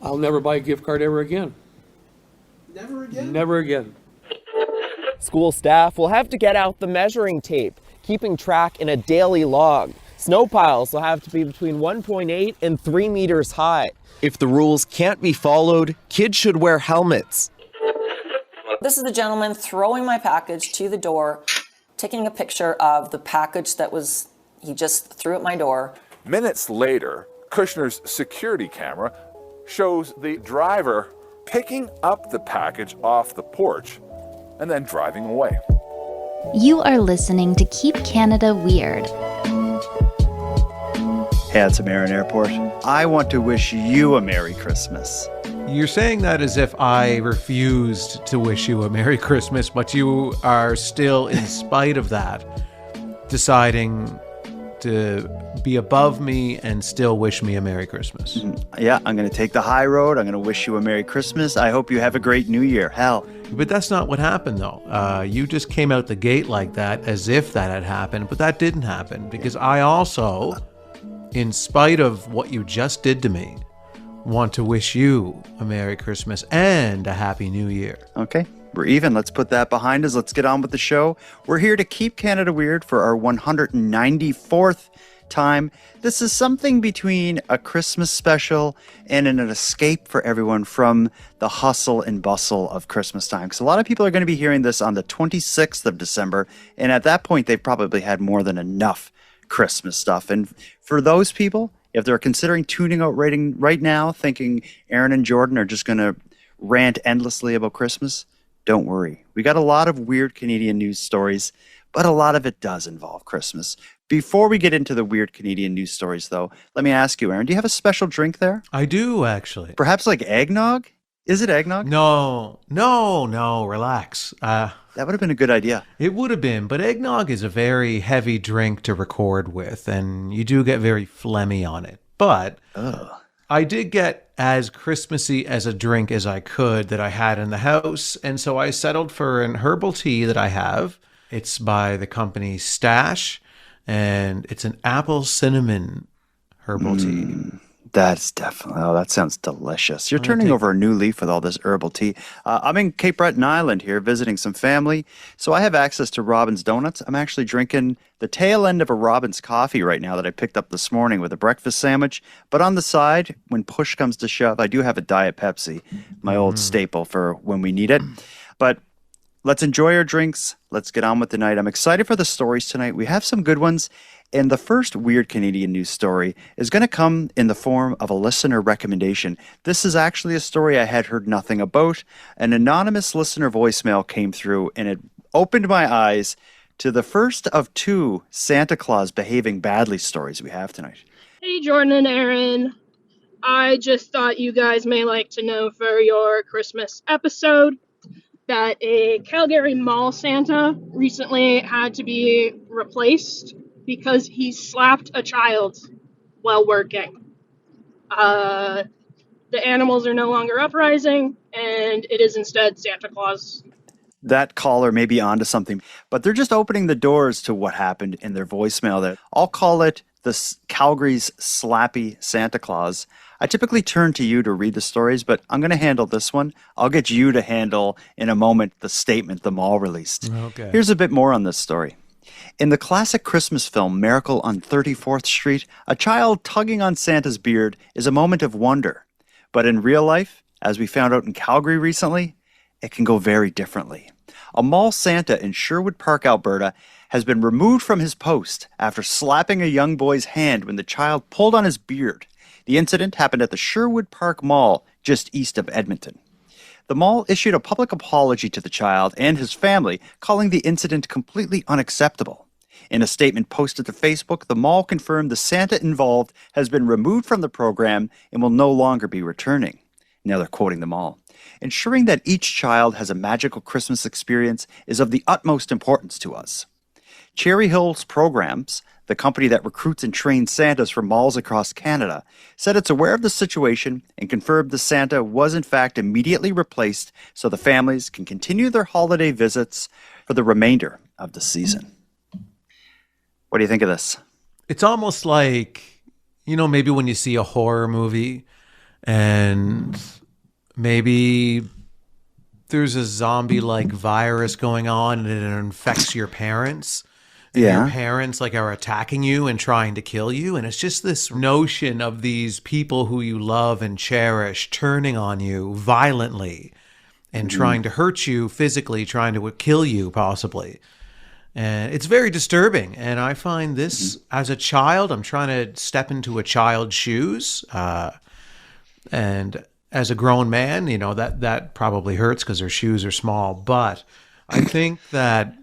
I'll never buy a gift card ever again. Never again? Never again. School staff will have to get out the measuring tape, keeping track in a daily log. Snow piles will have to be between 1.8 and 3 meters high. If the rules can't be followed, kids should wear helmets. This is the gentleman throwing my package to the door, taking a picture of the package he just threw at my door. Minutes later, Kushner's security camera shows the driver picking up the package off the porch and then driving away. You are listening to Keep Canada Weird. Hey, it's Marin Airport. I want to wish you a Merry Christmas. You're saying that as if I refused to wish you a Merry Christmas, but you are still, in spite of that, deciding to be above me and still wish me a Merry Christmas. Yeah, I'm going to take the high road. I'm going to wish you a Merry Christmas. I hope you have a great New Year. Hell. But that's not what happened, though. You just came out the gate like that as if that had happened, but that didn't happen because I also, in spite of what you just did to me, want to wish you a Merry Christmas and a Happy New Year. Okay, we're even. Let's put that behind us. Let's get on with the show. We're here to keep Canada weird for our 194th time. This is something between a Christmas special and an escape for everyone from the hustle and bustle of Christmas time. Because a lot of people are going to be hearing this on the 26th of December, and at that point, they've probably had more than enough Christmas stuff. And for those people, if they're considering tuning out right now, thinking Aaron and Jordan are just going to rant endlessly about Christmas, don't worry. We got a lot of weird Canadian news stories, but a lot of it does involve Christmas. Before we get into the weird Canadian news stories, though, let me ask you, Aaron, do you have a special drink there? I do, actually. Perhaps like eggnog? Is it eggnog? No, relax. That would have been a good idea. It would have been, but eggnog is a very heavy drink to record with, and you do get very phlegmy on it. But I did get as Christmassy as a drink as I could that I had in the house, and so I settled for an herbal tea that I have. It's by the company Stash, and it's an apple cinnamon herbal tea. That's definitely, that sounds delicious. You're turning over a new leaf with all this herbal tea. I'm in Cape Breton Island here visiting some family, so I have access to Robin's Donuts. I'm actually drinking the tail end of a Robin's coffee right now that I picked up this morning with a breakfast sandwich. But on the side, when push comes to shove, I do have a Diet Pepsi, my old staple for when we need it. But let's enjoy our drinks. Let's get on with the night. I'm excited for the stories tonight. We have some good ones. And the first weird Canadian news story is going to come in the form of a listener recommendation. This is actually a story I had heard nothing about. An anonymous listener voicemail came through, and it opened my eyes to the first of two Santa Claus behaving badly stories we have tonight. Hey, Jordan and Aaron. I just thought you guys may like to know for your Christmas episode that a Calgary mall Santa recently had to be replaced because he slapped a child while working. The animals are no longer uprising, and it is instead Santa Claus. That caller may be onto something, but they're just opening the doors to what happened in their voicemail. That I'll call it the Calgary's slappy Santa Claus. I typically turn to you to read the stories, but I'm going to handle this one. I'll get you to handle in a moment the statement the mall released. Okay. Here's a bit more on this story. In the classic Christmas film Miracle on 34th Street, a child tugging on Santa's beard is a moment of wonder. But in real life, as we found out in Calgary recently, it can go very differently. A mall Santa in Sherwood Park, Alberta, has been removed from his post after slapping a young boy's hand when the child pulled on his beard. The incident happened at the Sherwood Park Mall, just east of Edmonton. The mall issued a public apology to the child and his family, calling the incident completely unacceptable. In a statement posted to Facebook, the mall confirmed the Santa involved has been removed from the program and will no longer be returning. Now they're quoting the mall. Ensuring that each child has a magical Christmas experience is of the utmost importance to us. Cherry Hills Programs, the company that recruits and trains Santas for malls across Canada, said it's aware of the situation and confirmed the Santa was in fact immediately replaced so the families can continue their holiday visits for the remainder of the season. What do you think of this? It's almost like, maybe when you see a horror movie and maybe there's a zombie-like virus going on and it infects your parents. And your parents like are attacking you and trying to kill you. And it's just this notion of these people who you love and cherish turning on you violently and trying to hurt you physically, trying to kill you possibly. And it's very disturbing. And I find this as a child, I'm trying to step into a child's shoes. And as a grown man, you know, that probably hurts because their shoes are small. But I think that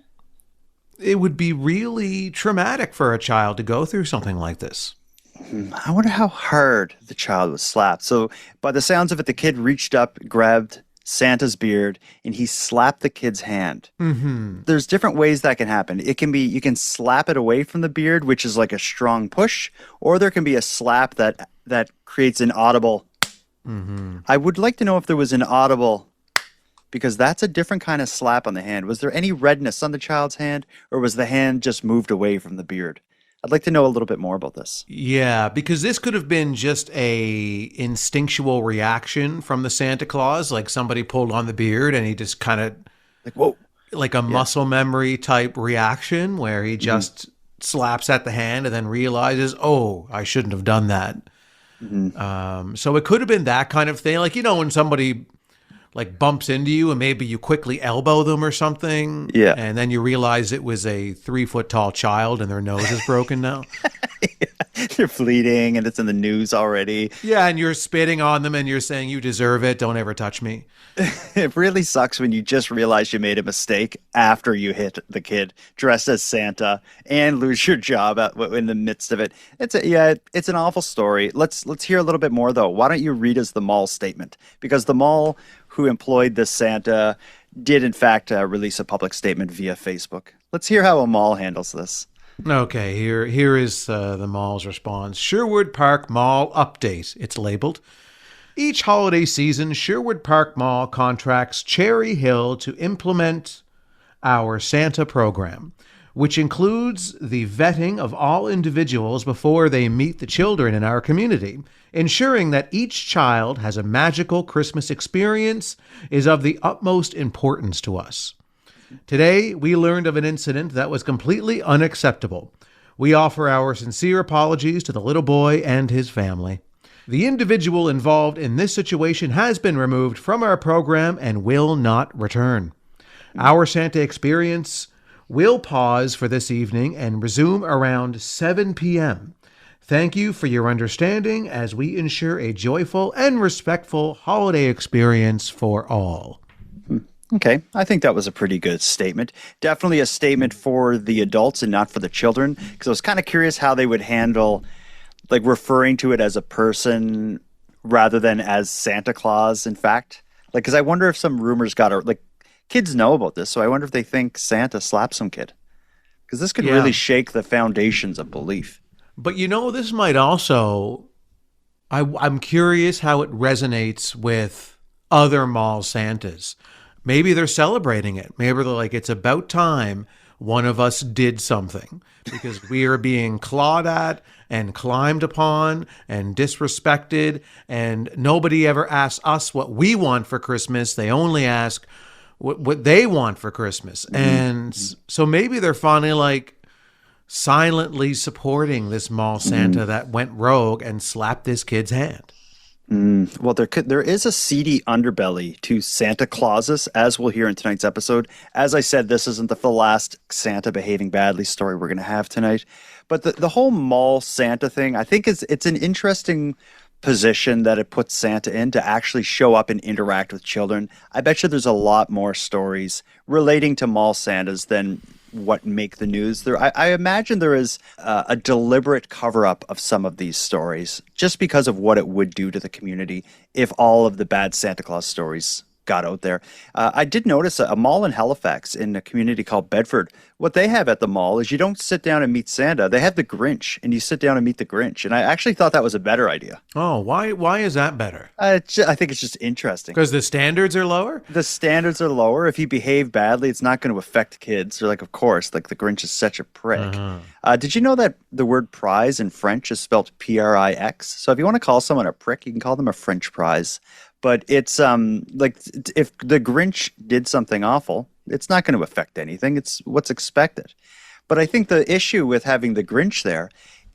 it would be really traumatic for a child to go through something like this. I wonder how hard the child was slapped. So by the sounds of it, the kid reached up, grabbed Santa's beard, and he slapped the kid's hand. There's different ways that can happen. It can be, you can slap it away from the beard, which is like a strong push, or there can be a slap that creates an audible. I would like to know if there was an audible, because that's a different kind of slap on the hand. Was there any redness on the child's hand, or was the hand just moved away from the beard? I'd like to know a little bit more about this. Yeah, because this could have been just a instinctual reaction from the Santa Claus, like somebody pulled on the beard and he just kind of Like, whoa. like a muscle memory type reaction where he just slaps at the hand and then realizes, oh, I shouldn't have done that. So it could have been that kind of thing. Like, you know, when somebody like bumps into you and maybe you quickly elbow them or something. Yeah. And then you realize it was a 3-foot tall child and their nose is broken now. They're bleeding and it's in the news already. Yeah. And you're spitting on them and you're saying, you deserve it. Don't ever touch me. It really sucks when you just realize you made a mistake after you hit the kid dressed as Santa and lose your job in the midst of it. It's an awful story. Let's hear a little bit more though. Why don't you read us the mall statement? Because the mall who employed this Santa did in fact release a public statement via Facebook. Let's hear how a mall handles this. Okay, here is the mall's response. Sherwood Park Mall update. It's labeled. Each holiday season, Sherwood Park Mall contracts Cherry Hill to implement our Santa program, which includes the vetting of all individuals before they meet the children in our community. Ensuring that each child has a magical Christmas experience is of the utmost importance to us. Today, we learned of an incident that was completely unacceptable. We offer our sincere apologies to the little boy and his family. The individual involved in this situation has been removed from our program and will not return. Our Santa experience will pause for this evening and resume around 7 p.m. Thank you for your understanding as we ensure a joyful and respectful holiday experience for all. Okay, I think that was a pretty good statement. Definitely a statement for the adults and not for the children, because I was kind of curious how they would handle like referring to it as a person rather than as Santa Claus, in fact. Like, because I wonder if some rumors like kids know about this, so I wonder if they think Santa slapped some kid. Because this could really shake the foundations of belief. But you know, this might also, I'm curious how it resonates with other mall Santas. Maybe they're celebrating it. Maybe they're like, it's about time one of us did something because we are being clawed at and climbed upon and disrespected, and nobody ever asks us what we want for Christmas. They only ask what they want for Christmas. And so maybe they're finally like silently supporting this mall Santa that went rogue and slapped this kid's hand. Well, there is a seedy underbelly to Santa Clauses, as we'll hear in tonight's episode. As I said, this isn't the last Santa behaving badly story we're going to have tonight. But the whole mall Santa thing, I think it's an interesting position that it puts Santa in to actually show up and interact with children. I bet you there's a lot more stories relating to mall Santas than what make the news. I imagine there is a deliberate cover-up of some of these stories just because of what it would do to the community if all of the bad Santa Claus stories got out there. I did notice a mall in Halifax in a community called Bedford What they have at the mall is you don't sit down and meet Santa. They have the Grinch, and you sit down and meet the Grinch. And I actually thought that was a better idea. Oh, why is that better? I think it's just interesting. Because the standards are lower? The standards are lower. If you behave badly, it's not going to affect kids. They're like, of course, like the Grinch is such a prick. Did you know that the word prize in French is spelled Prix? So if you want to call someone a prick, you can call them a French prize. But it's like if the Grinch did something awful, it's not going to affect anything. It's what's expected. But I think the issue with having the Grinch there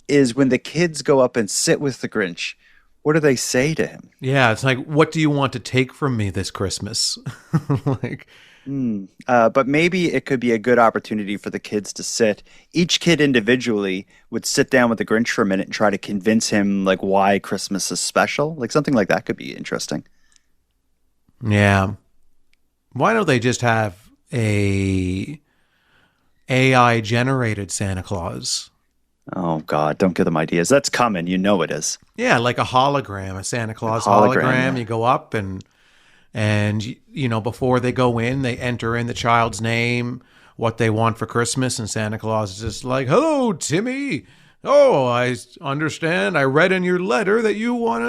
is when the kids go up and sit with the Grinch, what do they say to him? Yeah, it's like, what do you want to take from me this Christmas? Like, but maybe it could be a good opportunity for the kids to sit. Each kid individually would sit down with the Grinch for a minute and try to convince him like why Christmas is special. Like something like that could be interesting. yeah. Why don't they just have a AI generated Santa Claus? Oh God, don't give them ideas. That's coming. You know it is. Yeah, like a hologram, a Santa Claus hologram, hologram. yeah. You go up and you know, before they go in, they enter in the child's name, what they want for Christmas, and Santa Claus is just like, "Hello, Timmy. Oh, I understand. I read in your letter that you want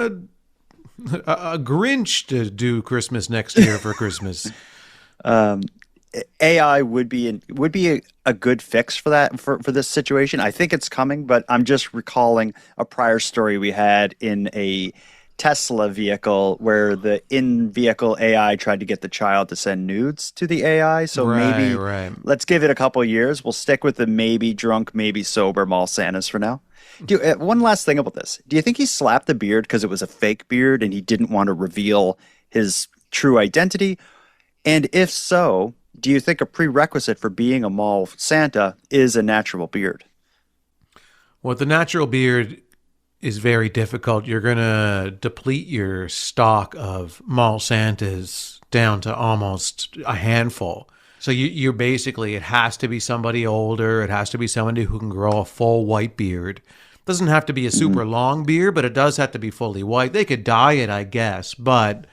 a Grinch to do Christmas next year for Christmas." AI would be a good fix for that for this situation. I think it's coming, but I'm just recalling a prior story we had in a Tesla vehicle where the in-vehicle AI tried to get the child to send nudes to the AI. So maybe let's give it a couple of years. We'll stick with the maybe drunk, maybe sober mall Santas for now. One last thing about this. Do you think he slapped the beard because it was a fake beard and he didn't want to reveal his true identity? And if so, do you think a prerequisite for being a mall Santa is a natural beard? Well, the natural beard is very difficult. You're going to deplete your stock of mall Santas down to almost a handful. So you're basically, it has to be somebody older. It has to be somebody who can grow a full white beard. Doesn't have to be a super long beard, but it does have to be fully white. They could dye it, I guess, but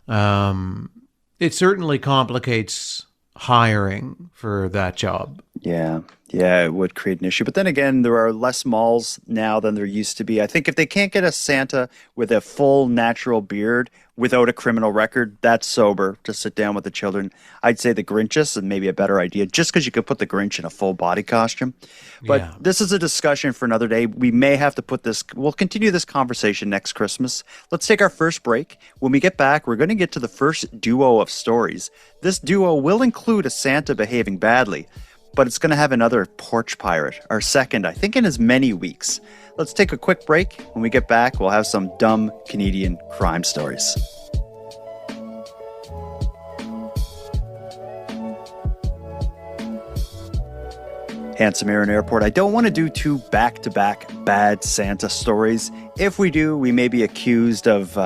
it certainly complicates hiring for that job. Yeah, it would create an issue. But then again, there are less malls now than there used to be. I think if they can't get a Santa with a full natural beard without a criminal record, that's sober to sit down with the children. I'd say the Grinches is maybe a better idea, just because you could put the Grinch in a full body costume. But this is a discussion for another day. We may have to we'll continue this conversation next Christmas. Let's take our first break. When we get back, we're going to get to the first duo of stories. This duo will include a Santa behaving badly, but it's going to have another porch pirate, our second, I think, in as many weeks. Let's take a quick break. When we get back, we'll have some dumb Canadian crime stories. Handsome Aaron Airport. I don't want to do two back-to-back bad Santa stories. If we do, we may be accused of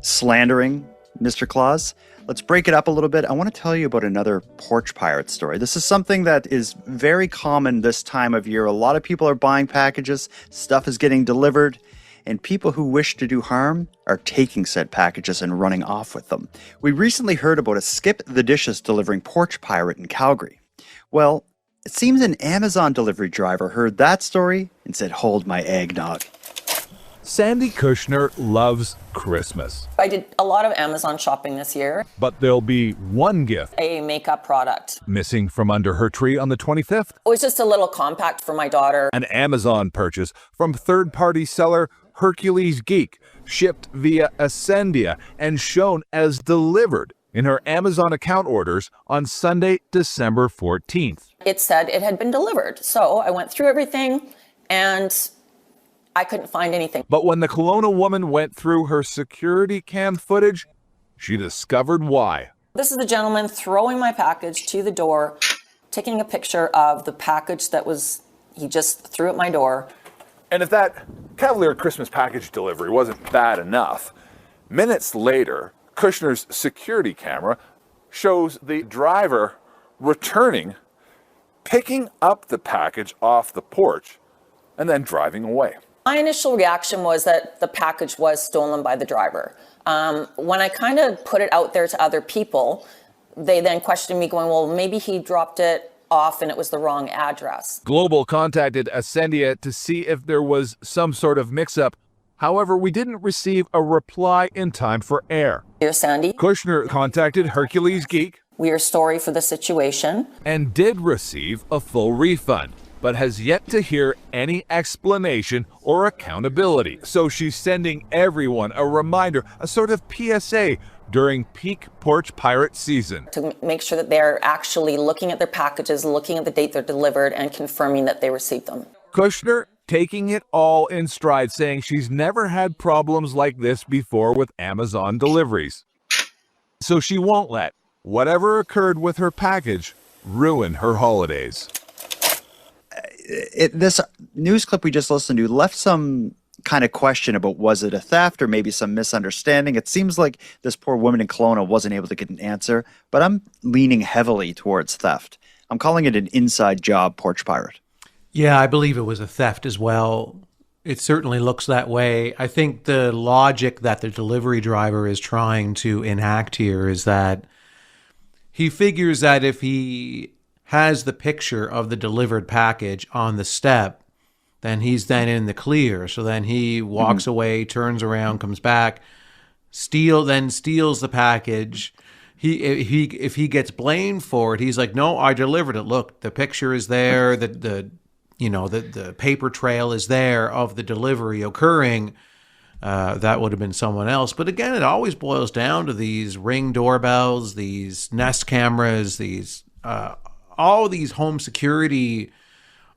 slandering Mr. Claus. Let's break it up a little bit. I want to tell you about another porch pirate story. This is something that is very common this time of year. A lot of people are buying packages, stuff is getting delivered, and people who wish to do harm are taking said packages and running off with them. We recently heard about a skip the dishes delivering porch pirate in Calgary. Well, it seems an Amazon delivery driver heard that story and said, "Hold my eggnog." Sandy Kushner loves Christmas. I did a lot of Amazon shopping this year. But there'll be one gift A makeup product. missing from under her tree on the 25th. It was just a little compact for my daughter. An Amazon purchase from third-party seller Hercules Geek, shipped via Ascendia and shown as delivered in her Amazon account orders on Sunday, December 14th. It said it had been delivered. So I went through everything and I couldn't find anything. But when the Kelowna woman went through her security cam footage, she discovered why. This is the gentleman throwing my package to the door, taking a picture of the package he just threw at my door. And if that cavalier Christmas package delivery wasn't bad enough, minutes later, Kushner's security camera shows the driver returning, picking up the package off the porch, and then driving away. My initial reaction was that the package was stolen by the driver. When I kind of put it out there to other people, they then questioned me going, well, maybe he dropped it often it was the wrong address. Global contacted Ascendia to see if there was some sort of mix-up. However, we didn't receive a reply in time for air. Dear Sandy, Kushner contacted Hercules Geek we are sorry for the situation. and did receive a full refund, but has yet to hear any explanation or accountability. So she's sending everyone a reminder, a sort of PSA during peak porch pirate season. To make sure that they're actually looking at their packages, looking at the date they're delivered, and confirming that they received them. Kushner taking it all in stride, saying she's never had problems like this before with Amazon deliveries. So she won't let whatever occurred with her package ruin her holidays. This news clip we just listened to left some kind of question about, was it a theft or maybe some misunderstanding? It seems like this poor woman in Kelowna wasn't able to get an answer, but I'm leaning heavily towards theft. I'm calling it an inside job porch pirate. Yeah, I believe it was a theft as well. It certainly looks that way. I think the logic that the delivery driver is trying to enact here is that he figures that if he has the picture of the delivered package on the step, then he's then in the clear. So then he walks away, turns around, comes back, steals the package. If he gets blamed for it, he's like, no, I delivered it. Look, the picture is there. The paper trail is there of the delivery occurring. That would have been someone else. But again, it always boils down to these Ring doorbells, these Nest cameras, these all these home security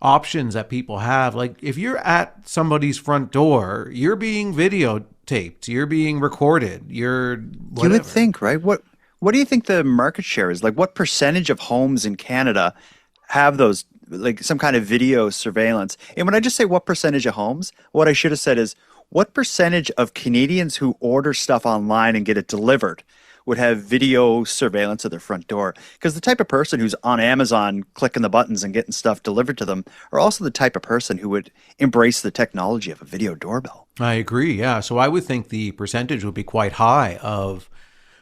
options that people have. Like, if you're at somebody's front door, you're being videotaped, you're being recorded, you're whatever. You would think, right? What do you think the market share is? Like, what percentage of homes in Canada have those, like, some kind of video surveillance? And when I just say what percentage of homes, what I should have said is, what percentage of Canadians who order stuff online and get it delivered would have video surveillance at their front door? Because the type of person who's on Amazon clicking the buttons and getting stuff delivered to them are also the type of person who would embrace the technology of a video doorbell. I agree, yeah. So I would think the percentage would be quite high of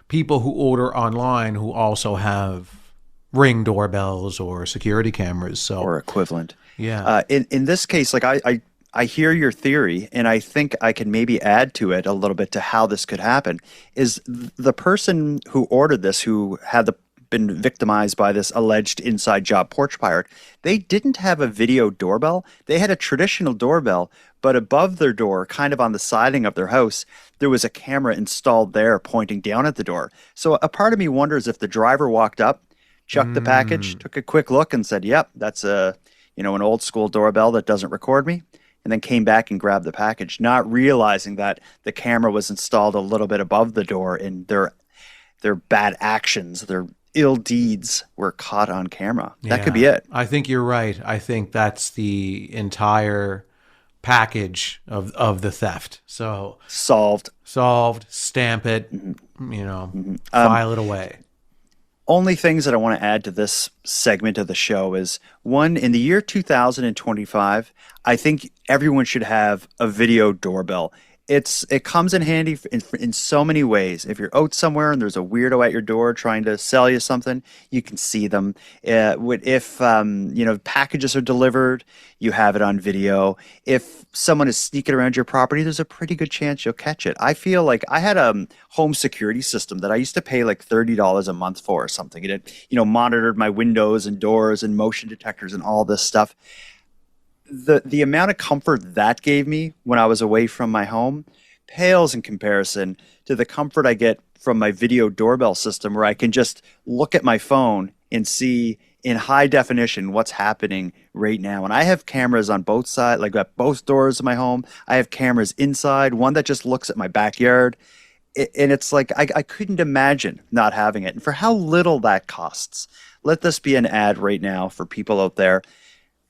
people who order online who also have Ring doorbells or security cameras. So, or equivalent. Yeah. In this case, like I hear your theory, and I think I can maybe add to it a little bit to how this could happen. Is the person who ordered this, who had been victimized by this alleged inside job porch pirate, they didn't have a video doorbell. They had a traditional doorbell, but above their door, kind of on the siding of their house, there was a camera installed there pointing down at the door. So a part of me wonders if the driver walked up, chucked the package, took a quick look and said, yep, that's an old school doorbell that doesn't record me, and then came back and grabbed the package, not realizing that the camera was installed a little bit above the door and their bad actions, their ill deeds were caught on camera. That could be it. I think you're right. I think that's the entire package of the theft. So Solved, stamp it, file it away. Only things that I want to add to this segment of the show is, one, in the year 2025, I think everyone should have a video doorbell. It comes in handy in so many ways. If you're out somewhere and there's a weirdo at your door trying to sell you something, you can see them. If packages are delivered, you have it on video. If someone is sneaking around your property, there's a pretty good chance you'll catch it. I feel like I had a home security system that I used to pay like $30 a month for or something. It monitored my windows and doors and motion detectors and all this stuff. The amount of comfort that gave me when I was away from my home pales in comparison to the comfort I get from my video doorbell system, where I can just look at my phone and see in high definition what's happening right now. And I have cameras on both sides, like at both doors of my home. I have cameras inside, one that just looks at my backyard. And it's like, I couldn't imagine not having it. And for how little that costs, let this be an ad right now for people out there.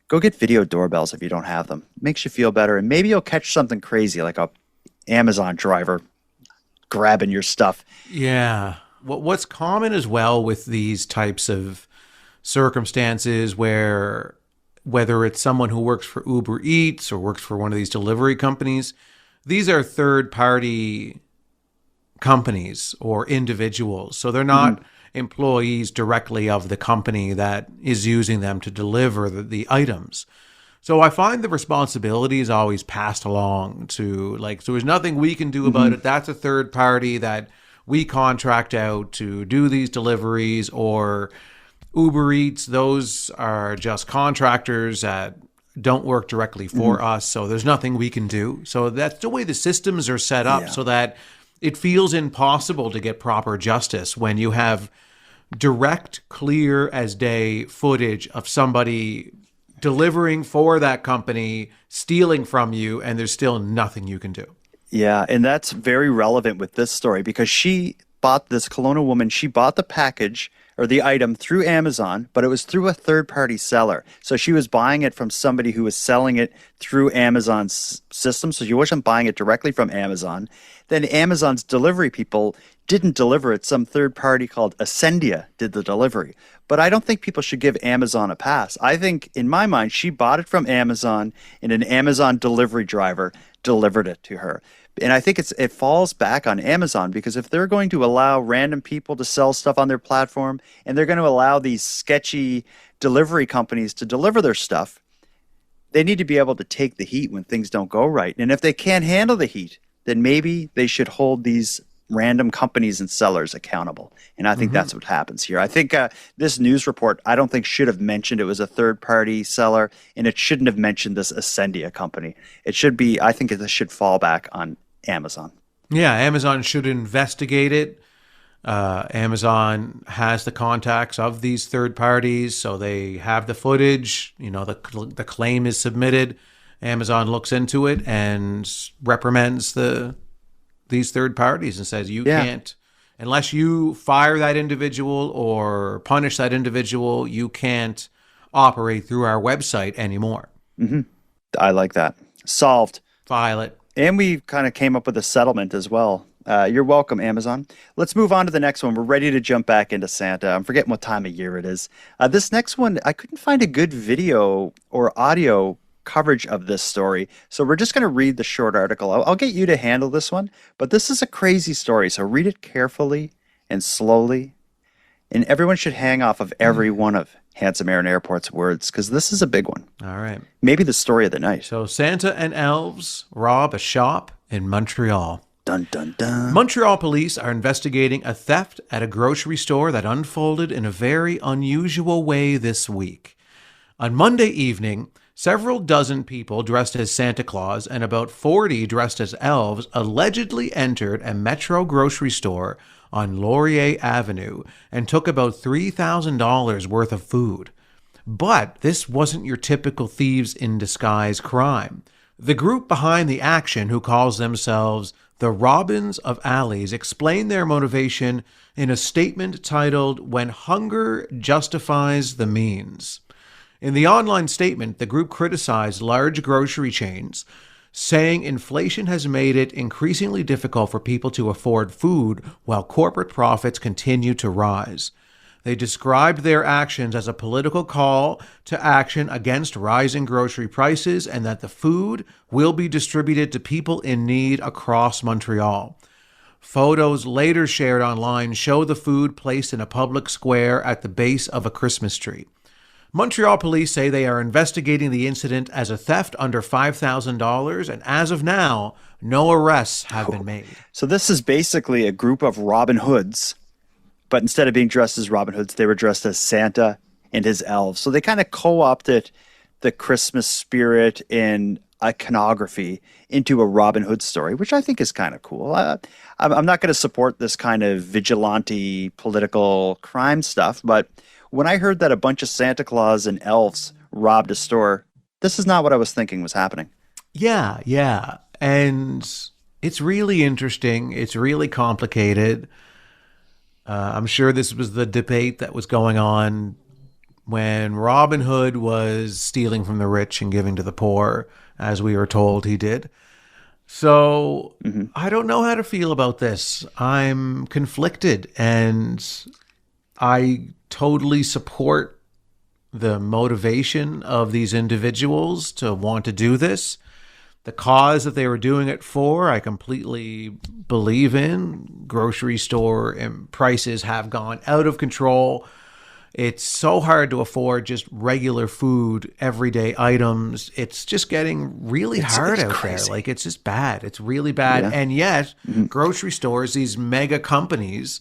Go get video doorbells if you don't have them. It makes you feel better, and maybe you'll catch something crazy like a Amazon driver grabbing your stuff. Yeah. What's common as well with these types of circumstances, where whether it's someone who works for Uber Eats or works for one of these delivery companies, these are third-party companies or individuals. So they're not employees directly of the company that is using them to deliver the items. So I find the responsibility is always passed along to, like, so there's nothing we can do about it. That's a third party that we contract out to do these deliveries, or Uber Eats, those are just contractors that don't work directly for us. So there's nothing we can do. So that's the way the systems are set up, so that it feels impossible to get proper justice when you have direct, clear as day footage of somebody delivering for that company, stealing from you, and there's still nothing you can do. Yeah, and that's very relevant with this story because she bought, this Kelowna woman, she bought the package or the item through Amazon, but it was through a third-party seller. So she was buying it from somebody who was selling it through Amazon's system. So she wasn't buying it directly from Amazon. Then Amazon's delivery people didn't deliver it. Some third party called Ascendia did the delivery. But I don't think people should give Amazon a pass. I think, in my mind, she bought it from Amazon and an Amazon delivery driver delivered it to her. And I think it falls back on Amazon, because if they're going to allow random people to sell stuff on their platform, and they're going to allow these sketchy delivery companies to deliver their stuff, they need to be able to take the heat when things don't go right. And if they can't handle the heat, then maybe they should hold these random companies and sellers accountable. And I think that's what happens here. I think this news report, I don't think should have mentioned it was a third-party seller, and it shouldn't have mentioned this Ascendia company. It should be, I think this should fall back on Amazon. Yeah, Amazon should investigate it. Amazon has the contacts of these third parties, so they have the footage. You know, the claim is submitted. Amazon looks into it and reprimands these third parties and says, you can't, unless you fire that individual or punish that individual, you can't operate through our website anymore. I like that. Solved. File it. And we kind of came up with a settlement as well. You're welcome, Amazon. Let's move on to the next one. We're ready to jump back into Santa. I'm forgetting what time of year it is. This next one, I couldn't find a good video or audio coverage of this story, so we're just going to read the short article. I'll get you to handle this one, but this is a crazy story, so read it carefully and slowly, and everyone should hang off of every one of Handsome Aaron Airport's words, because this is a big one. All right. Maybe the story of the night. So Santa and elves rob a shop in Montreal. Dun, dun, dun. Montreal police are investigating a theft at a grocery store that unfolded in a very unusual way this week. On Monday evening, several dozen people dressed as Santa Claus and about 40 dressed as elves allegedly entered a Metro grocery store on Laurier Avenue and took about $3,000 worth of food. But this wasn't your typical thieves in disguise crime. The group behind the action, who calls themselves the Robins of Alleys, explained their motivation in a statement titled, "When Hunger Justifies the Means." In the online statement, the group criticized large grocery chains, saying inflation has made it increasingly difficult for people to afford food while corporate profits continue to rise. They described their actions as a political call to action against rising grocery prices, and that the food will be distributed to people in need across Montreal. Photos later shared online show the food placed in a public square at the base of a Christmas tree. Montreal police say they are investigating the incident as a theft under $5,000, and as of now, no arrests have been made. So this is basically a group of Robin Hoods, but instead of being dressed as Robin Hoods, they were dressed as Santa and his elves. So they kind of co-opted the Christmas spirit and iconography into a Robin Hood story, which I think is kind of cool. I'm not going to support this kind of vigilante political crime stuff, but when I heard that a bunch of Santa Claus and elves robbed a store, this is not what I was thinking was happening. Yeah. And it's really interesting. It's really complicated. I'm sure this was the debate that was going on when Robin Hood was stealing from the rich and giving to the poor, as we were told he did. So I don't know how to feel about this. I'm conflicted, and I totally support the motivation of these individuals to want to do this. The cause that they were doing it for, I completely believe in. Grocery store and prices have gone out of control. It's so hard to afford just regular food, everyday items. It's just getting really hard it's out crazy. there. Like, it's just bad. It's really bad. Yeah. And yet, grocery stores, these mega companies,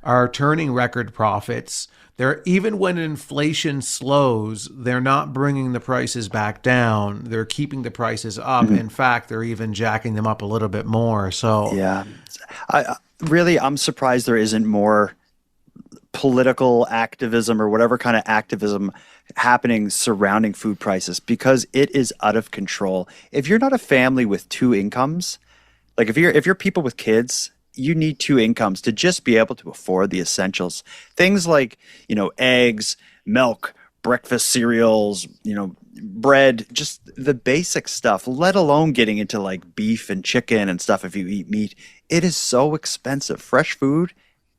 are turning record profits. They're, even when inflation slows, they're not bringing the prices back down. They're keeping the prices up. In fact, they're even jacking them up a little bit more. So Yeah. I'm surprised there isn't more political activism or whatever kind of activism happening surrounding food prices, because it is out of control. If you're not a family with two incomes, like if you're people with kids, you need two incomes to just be able to afford the essentials. Things like, eggs, milk, breakfast cereals, bread, just the basic stuff, let alone getting into like beef and chicken and stuff if you eat meat. It is so expensive. Fresh food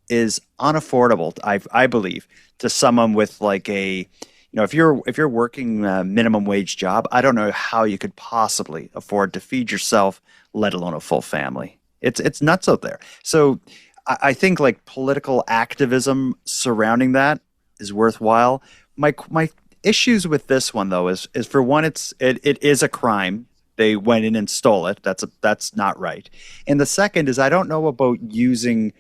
is unaffordable, I believe, to someone with like a, if you're working a minimum wage job, I don't know how you could possibly afford to feed yourself, let alone a full family. It's nuts out there. So I think like political activism surrounding that is worthwhile. My issues with this one though is for one, it is a crime. They went in and stole it. That's not right. And the second is, I don't know about using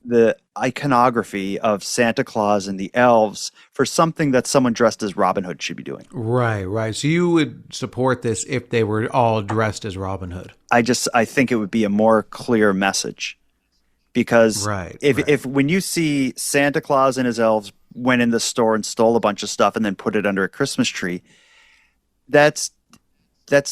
the iconography of Santa Claus and the elves for something that someone dressed as Robin Hood should be doing. Right. So you would support this if they were all dressed as Robin Hood? I think it would be a more clear message, because if when you see Santa Claus and his elves went in the store and stole a bunch of stuff and then put it under a Christmas tree, that's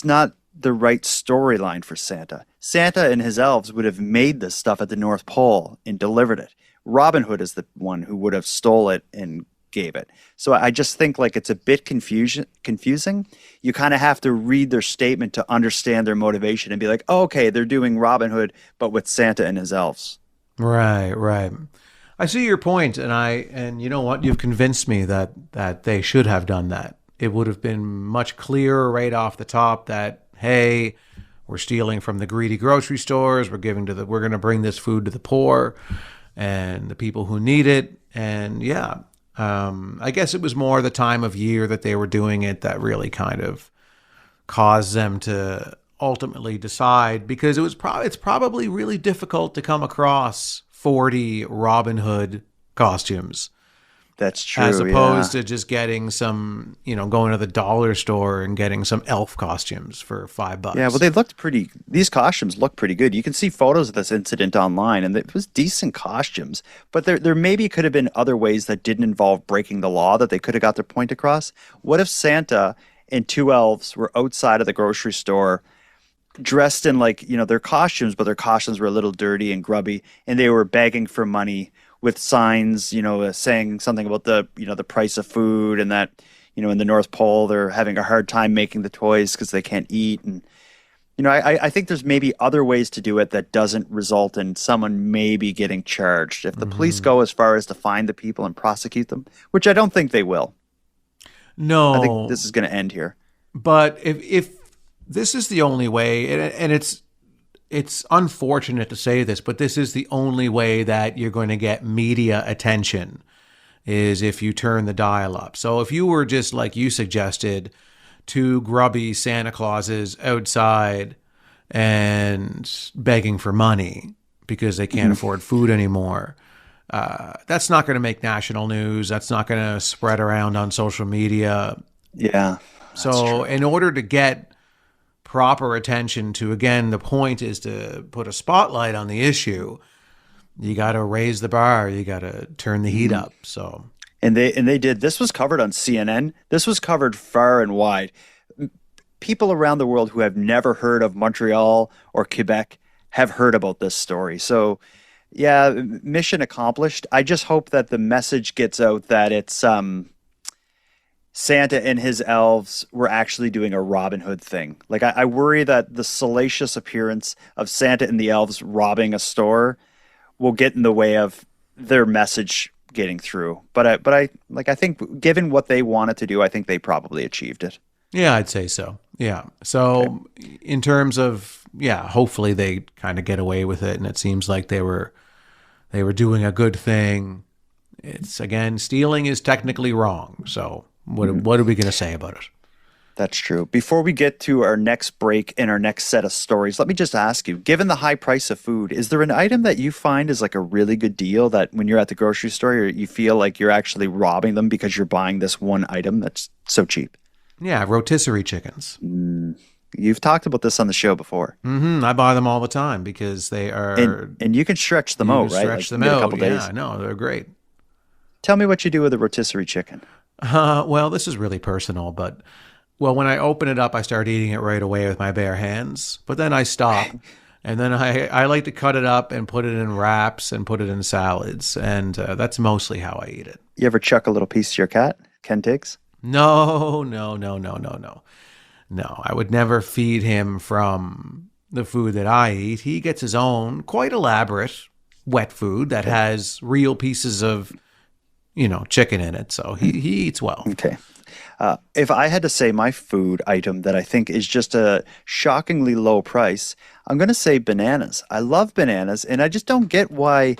not the right storyline for Santa. Santa and his elves would have made this stuff at the North Pole and delivered it. Robin Hood is the one who would have stole it and gave it. So I just think like it's a bit confusing. You kind of have to read their statement to understand their motivation and be like, oh, okay, they're doing Robin Hood, but with Santa and his elves. Right. I see your point, and you know what? You've convinced me that they should have done that. It would have been much clearer right off the top that, hey, we're stealing from the greedy grocery stores. We're going to bring this food to the poor and the people who need it. And I guess it was more the time of year that they were doing it that really kind of caused them to ultimately decide, because it's probably really difficult to come across 40 Robin Hood costumes. That's true. As opposed to just getting some, going to the dollar store and getting some elf costumes for $5. Yeah, well, these costumes look pretty good. You can see photos of this incident online, and it was decent costumes. But there maybe could have been other ways that didn't involve breaking the law that they could have got their point across. What if Santa and two elves were outside of the grocery store dressed in their costumes, but their costumes were a little dirty and grubby, and they were begging for money with signs, saying something about the price of food, and that, in the North Pole, they're having a hard time making the toys because they can't eat. And, I think there's maybe other ways to do it that doesn't result in someone maybe getting charged. If the police go as far as to find the people and prosecute them, which I don't think they will. No. I think this is going to end here. But if this is the only way, and it's unfortunate to say this, but this is the only way that you're going to get media attention, is if you turn the dial up. So if you were just, like you suggested, two grubby Santa Clauses outside and begging for money because they can't afford food anymore, that's not going to make national news. That's not going to spread around on social media. Yeah. So in order to get proper attention to, again, the point is to put a spotlight on the issue, you got to raise the bar, you got to turn the heat up. So and they did. This was covered on CNN. This was covered far and wide. People around the world who have never heard of Montreal or Quebec have heard about this story. So yeah, mission accomplished. I just hope that the message gets out that it's Santa and his elves were actually doing a Robin Hood thing. Like, I worry that the salacious appearance of Santa and the elves robbing a store will get in the way of their message getting through. But I think given what they wanted to do, I think they probably achieved it. yeah, I'd say so. Yeah. So in terms of, hopefully they kind of get away with it, and it seems like they were doing a good thing. It's, again, stealing is technically wrong. So what are we going to say about it? That's true. Before we get to our next break and our next set of stories, let me just ask you, given the high price of food, is there an item that you find is like a really good deal that when you're at the grocery store, you feel like you're actually robbing them because you're buying this one item that's so cheap? Yeah, rotisserie chickens. You've talked about this on the show before. I buy them all the time because they are... And you can stretch them out, right? Stretch them you get out, a couple days. yeah, no, they're great. Tell me what you do with a rotisserie chicken. Well, this is really personal, but... Well, when I open it up, I start eating it right away with my bare hands. But then I stop. And then I like to cut it up and put it in wraps and put it in salads. And that's mostly how I eat it. You ever chuck a little piece to your cat, Ken Tiggs? No. No, I would never feed him from the food that I eat. He gets his own quite elaborate wet food that has real pieces of, chicken in it. So he eats well. Okay. If I had to say my food item that I think is just a shockingly low price, I'm going to say bananas. I love bananas, and I just don't get why,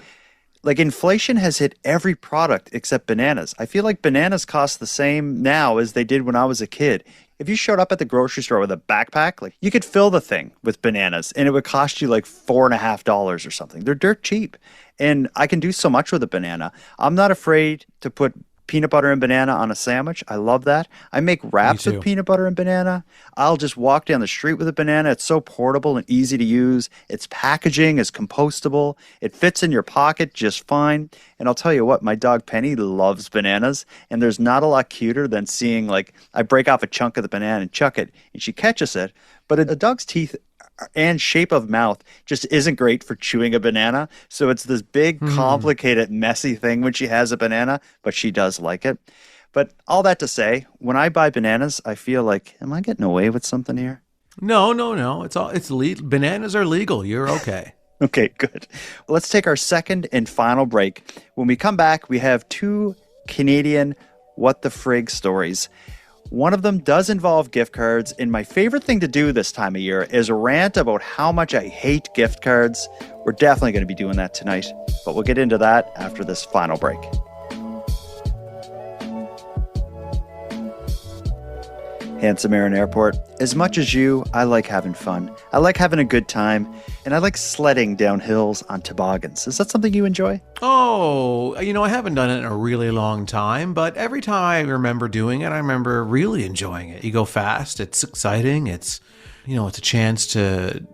like, inflation has hit every product except bananas. I feel like bananas cost the same now as they did when I was a kid. If you showed up at the grocery store with a backpack, like, you could fill the thing with bananas, and it would cost you like $4.50 or something. They're dirt cheap, and I can do so much with a banana. I'm not afraid to put peanut butter and banana on a sandwich. I love that. I make wraps with peanut butter and banana. I'll just walk down the street with a banana. It's so portable and easy to use. Its packaging is compostable. It fits in your pocket just fine. And I'll tell you what, my dog Penny loves bananas. And there's not a lot cuter than seeing, like, I break off a chunk of the banana and chuck it, and she catches it. But a dog's teeth and shape of mouth just isn't great for chewing a banana. So it's this big, complicated, messy thing when she has a banana, but she does like it. But all that to say, when I buy bananas, I feel like, am I getting away with something here? No. Bananas are legal. You're okay. Okay, good. Let's take our second and final break. When we come back, we have two Canadian what the frig stories. One of them does involve gift cards, and my favorite thing to do this time of year is rant about how much I hate gift cards. We're definitely going to be doing that tonight, but we'll get into that after this final break. Handsome Aaron Airport. As much as you, I like having fun. I like having a good time, and I like sledding down hills on toboggans. Is that something you enjoy? Oh, I haven't done it in a really long time, but every time I remember doing it, I remember really enjoying it. You go fast. It's exciting. It's a chance to...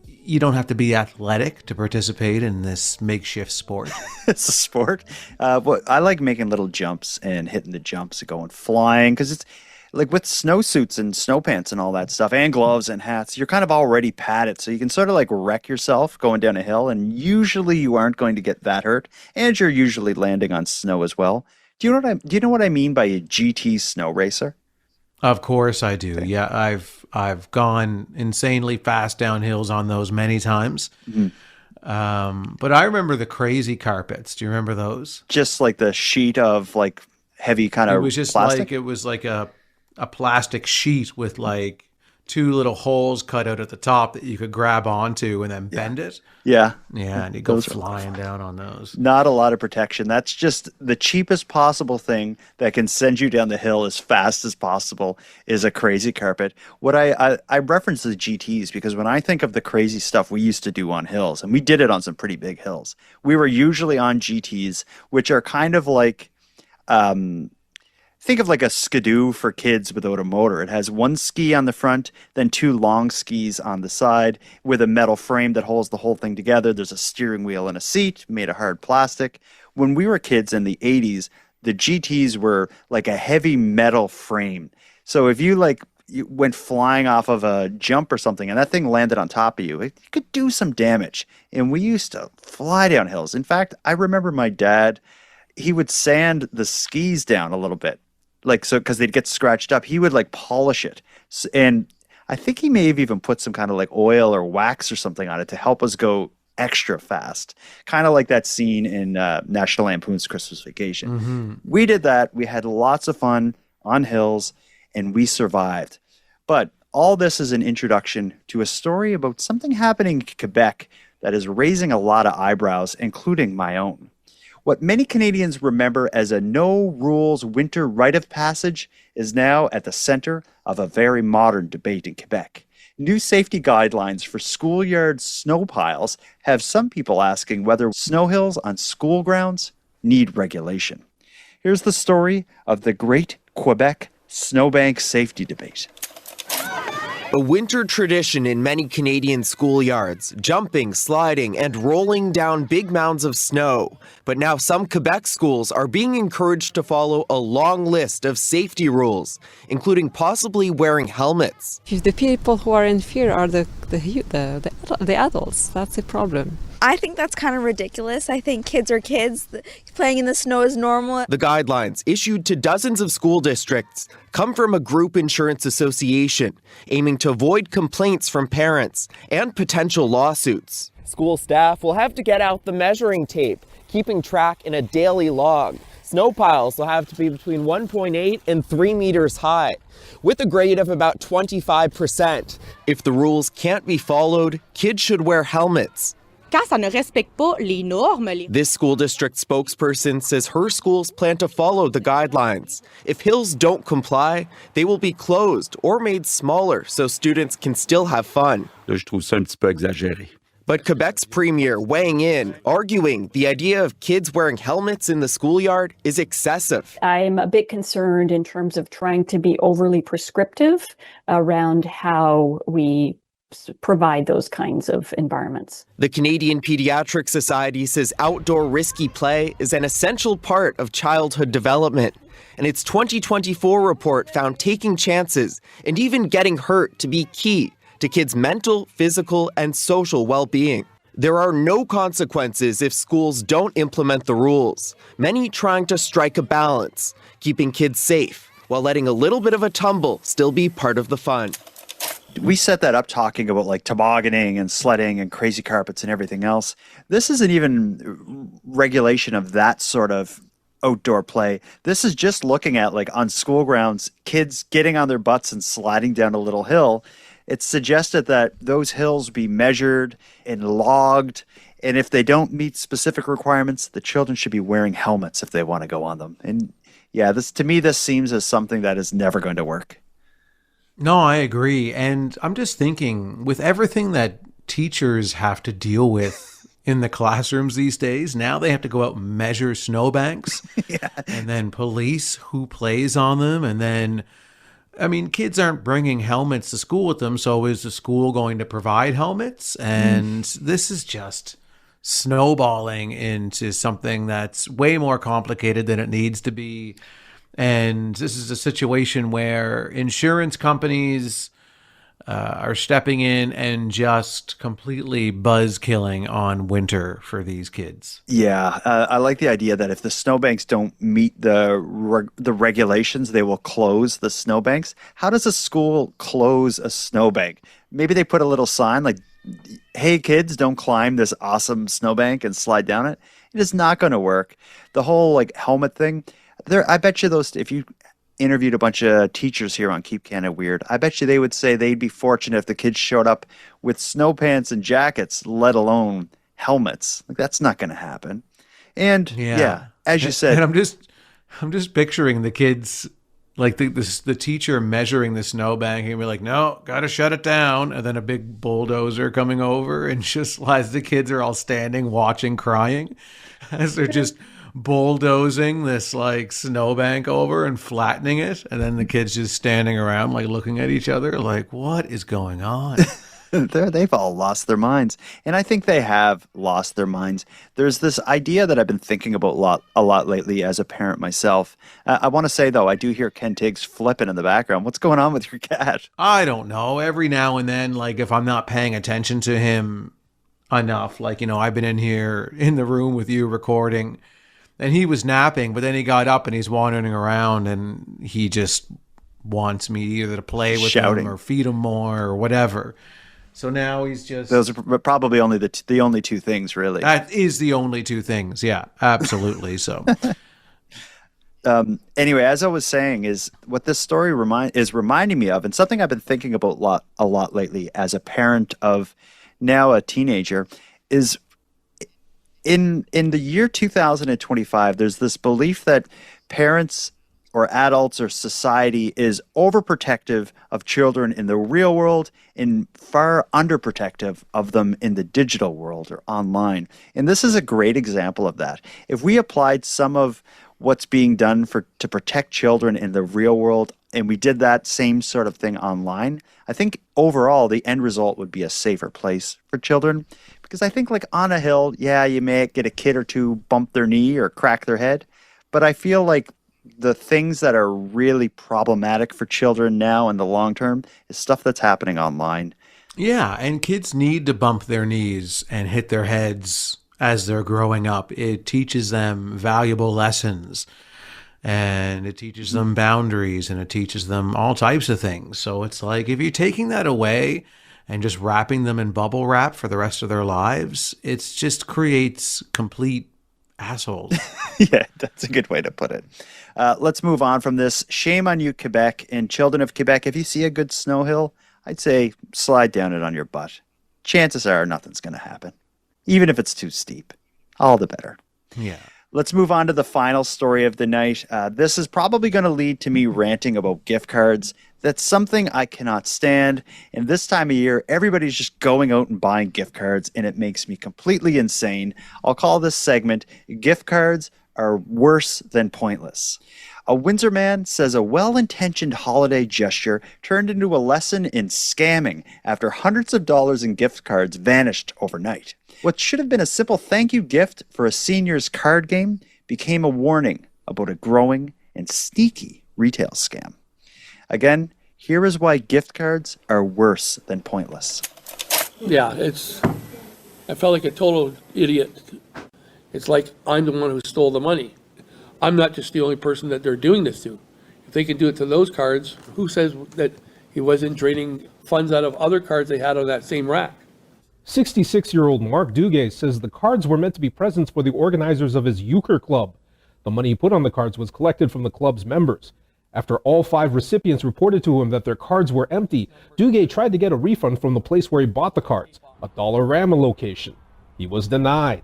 You don't have to be athletic to participate in this makeshift sport. It's a sport. I like making little jumps and hitting the jumps and going flying, because it's like with snowsuits and snow pants and all that stuff, and gloves and hats, you're kind of already padded, so you can sort of like wreck yourself going down a hill, and usually you aren't going to get that hurt, and you're usually landing on snow as well. Do you know what I mean by a GT snow racer? Of course I do. Yeah, I've gone insanely fast down hills on those many times. But I remember the crazy carpets. Do you remember those? Just like the sheet of like heavy kind of It was just plastic? it was like a plastic sheet with like two little holes cut out at the top that you could grab onto and then bend it. Yeah. Yeah, and you go flying down on those. Not a lot of protection. That's just the cheapest possible thing that can send you down the hill as fast as possible is a crazy carpet. What I reference the GTs because when I think of the crazy stuff we used to do on hills, and we did it on some pretty big hills, we were usually on GTs, which are kind of like think of like a skidoo for kids without a motor. It has one ski on the front, then two long skis on the side with a metal frame that holds the whole thing together. There's a steering wheel and a seat made of hard plastic. When we were kids in the 80s, the GTs were like a heavy metal frame. So if you went flying off of a jump or something and that thing landed on top of you, it could do some damage. And we used to fly down hills. In fact, I remember my dad, he would sand the skis down a little bit. Because they'd get scratched up, he would polish it. And I think he may have even put some kind of oil or wax or something on it to help us go extra fast. Kind of like that scene in National Lampoon's Christmas Vacation. Mm-hmm. We did that. We had lots of fun on hills and we survived. But all this is an introduction to a story about something happening in Quebec that is raising a lot of eyebrows, including my own. What many Canadians remember as a no-rules winter rite of passage is now at the center of a very modern debate in Quebec. New safety guidelines for schoolyard snow piles have some people asking whether snow hills on school grounds need regulation. Here's the story of the great Quebec snowbank safety debate. A winter tradition in many Canadian schoolyards, jumping, sliding, and rolling down big mounds of snow. But now some Quebec schools are being encouraged to follow a long list of safety rules, including possibly wearing helmets. The people who are in fear are the adults. That's the problem. I think that's kind of ridiculous. I think kids are kids. Playing in the snow is normal. The guidelines, issued to dozens of school districts, come from a group insurance association aiming to avoid complaints from parents and potential lawsuits. School staff will have to get out the measuring tape, keeping track in a daily log. Snow piles will have to be between 1.8 and 3 meters high, with a grade of about 25%. If the rules can't be followed, kids should wear helmets. This school district spokesperson says her schools plan to follow the guidelines. If hills don't comply, they will be closed or made smaller so students can still have fun. Je trouve ça un petit peu exagéré. But Quebec's premier weighing in, arguing the idea of kids wearing helmets in the schoolyard is excessive. I'm a bit concerned in terms of trying to be overly prescriptive around how we provide those kinds of environments. The Canadian Pediatric Society says outdoor risky play is an essential part of childhood development. And its 2024 report found taking chances and even getting hurt to be key to kids' mental, physical, and social well-being. There are no consequences if schools don't implement the rules, many trying to strike a balance, keeping kids safe while letting a little bit of a tumble still be part of the fun. We set that up talking about like tobogganing and sledding and crazy carpets and everything else. This isn't even regulation of that sort of outdoor play. This is just looking at, like, on school grounds, kids getting on their butts and sliding down a little hill. It's suggested that those hills be measured and logged, and if they don't meet specific requirements, the children should be wearing helmets if they want to go on them. And yeah, this seems as something that is never going to work. No, I agree. And I'm just thinking, with everything that teachers have to deal with in the classrooms these days, now they have to go out and measure snowbanks. Yeah. And then police who plays on them. And then, I mean, kids aren't bringing helmets to school with them. So is the school going to provide helmets? And this is just snowballing into something that's way more complicated than it needs to be. And this is a situation where insurance companies are stepping in and just completely buzz-killing on winter for these kids. Yeah, I like the idea that if the snowbanks don't meet the regulations, they will close the snowbanks. How does a school close a snowbank? Maybe they put a little sign like, hey, kids, don't climb this awesome snowbank and slide down it. It is not going to work. The whole like helmet thing, I bet you those, if you interviewed a bunch of teachers here on Keep Canada Weird, I bet you they would say they'd be fortunate if the kids showed up with snow pants and jackets, let alone helmets. Like, that's not going to happen. And yeah, as you said, and I'm just picturing the kids, like the teacher measuring the snowbank, and we're like, no, got to shut it down. And then a big bulldozer coming over, and just as the kids are all standing, watching, crying, as they're just bulldozing this like snowbank over and flattening it, and then the kids just standing around like looking at each other like, what is going on? They've all lost their minds, and I think they have lost their minds. There's this idea that I've been thinking about a lot lately as a parent myself. I want to say, though, I do hear Ken Tiggs flipping in the background. What's going on with your cat? I don't know. Every now and then, like, if I'm not paying attention to him enough, like, you know, I've been in here in the room with you recording, and he was napping, but then he got up and he's wandering around, and he just wants me either to play with shouting, him or feed him more or whatever. So now he's just... Those are probably only the only two things, really. That is the only two things. Yeah, absolutely. So Anyway, as I was saying, is what this story is reminding me of, and something I've been thinking about a lot lately as a parent of now a teenager, is in the year 2025, there's this belief that parents or adults or society is overprotective of children in the real world and far underprotective of them in the digital world or online. And this is a great example of that. If we applied some of what's being done to protect children in the real world and we did that same sort of thing online, I think overall the end result would be a safer place for children. Because I think like on a hill, yeah, you may get a kid or two bump their knee or crack their head, but I feel like the things that are really problematic for children now in the long term is stuff that's happening online. Yeah, and kids need to bump their knees and hit their heads as they're growing up. It teaches them valuable lessons, and it teaches them boundaries, and it teaches them all types of things. So it's like if you're taking that away and just wrapping them in bubble wrap for the rest of their lives, it just creates complete assholes. Yeah, that's a good way to put it. Let's move on from this. Shame on you, Quebec. And children of Quebec, if you see a good snow hill, I'd say slide down it on your butt. Chances are nothing's going to happen. Even if it's too steep. All the better. Yeah. Let's move on to the final story of the night. This is probably going to lead to me ranting about gift cards. That's something I cannot stand. And this time of year, everybody's just going out and buying gift cards, and it makes me completely insane. I'll call this segment, Gift Cards Are Worse Than Pointless. A Windsor man says a well-intentioned holiday gesture turned into a lesson in scamming after hundreds of dollars in gift cards vanished overnight. What should have been a simple thank you gift for a senior's card game became a warning about a growing and sneaky retail scam. Again, here is why gift cards are worse than pointless. Yeah, I felt like a total idiot. It's like I'm the one who stole the money. I'm not just the only person that they're doing this to. If they can do it to those cards, who says that he wasn't draining funds out of other cards they had on that same rack? 66-year-old Mark Duguay says the cards were meant to be presents for the organizers of his euchre club. The money he put on the cards was collected from the club's members. After all 5 recipients reported to him that their cards were empty, Duguay tried to get a refund from the place where he bought the cards, a Dollarama location. He was denied.